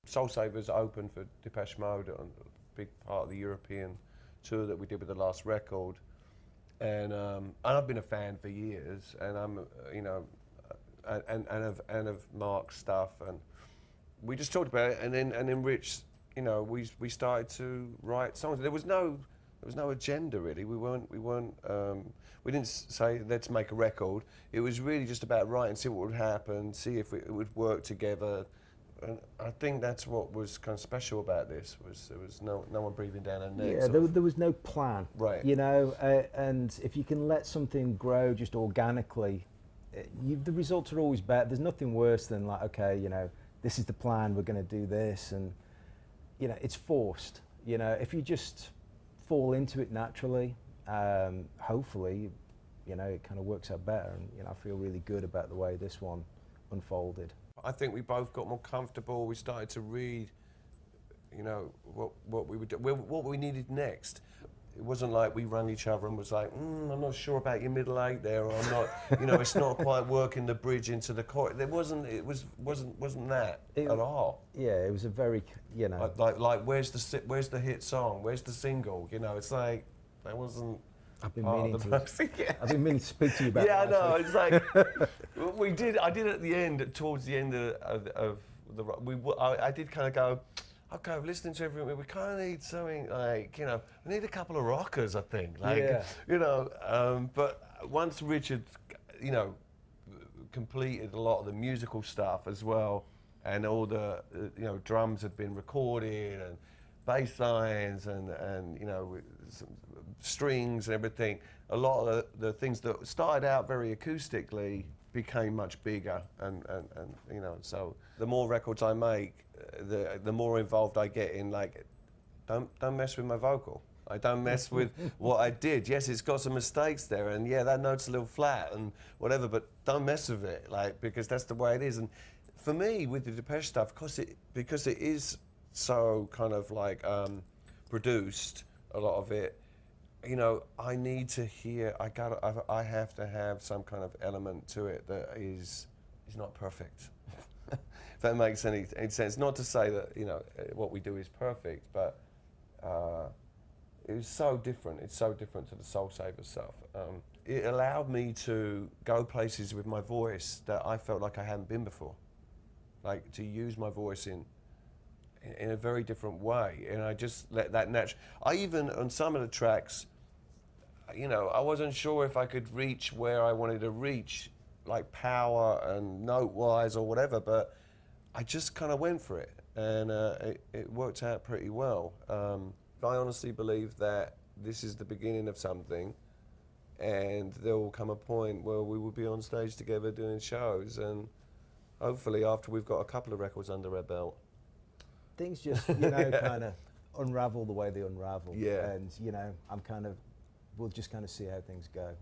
Soulsavers opened for Depeche Mode on a big part of the European tour that we did with the last record, and I've been a fan for years, and I'm and of Mark's stuff, and we just talked about it, and then Rich, we started to write songs. There was no agenda really. We didn't say let's make a record. It was really just about writing, see what would happen, see if it would work together. And I think that's what was kind of special about this. There was no one breathing down our necks. Yeah, there was no plan. Right. And if you can let something grow just organically, the results are always better. There's nothing worse than like, okay, this is the plan, we're going to do this, and it's forced. If you just fall into it naturally, hopefully, it kind of works out better. And I feel really good about the way this one unfolded. I think we both got more comfortable. We started to read, what we would do, what we needed next. It wasn't like we rang each other and was like, I'm not sure about your middle eight there, or I'm not, it's not quite working the bridge into the chorus. It wasn't that at all. Yeah, it was a very, like where's the hit song? Where's the single? It's like that wasn't. I've been meaning to speak to you about. Yeah, I know. It's like I did at the end, towards the end of the. I did kind of go. Okay, listening to everyone, we kind of need something like, we need a couple of rockers, I think. But once Richard, completed a lot of the musical stuff as well, and all the, drums had been recorded, and bass lines, and strings and everything, a lot of the things that started out very acoustically became much bigger, and so the more records I make, the more involved I get in, like, don't mess with my vocal. I don't mess with what I did. Yes, it's got some mistakes there, and yeah, that note's a little flat and whatever, but don't mess with it, because that's the way it is. And for me, with the Depeche stuff, because it is so kind of like produced, a lot of it, I need to hear. I have to have some kind of element to it that is not perfect. If that makes any sense. Not to say that what we do is perfect, but it was so different. It's so different to the Soulsavers stuff. It allowed me to go places with my voice that I felt like I hadn't been before, like to use my voice in a very different way, and I just let that natural. I even, on some of the tracks, I wasn't sure if I could reach where I wanted to reach, like power and note-wise or whatever, but I just kind of went for it, and it worked out pretty well. I honestly believe that this is the beginning of something, and there will come a point where we will be on stage together doing shows, and hopefully after we've got a couple of records under our belt. Things just, kind of unravel the way they unravel. Yeah. And, we'll just kind of see how things go.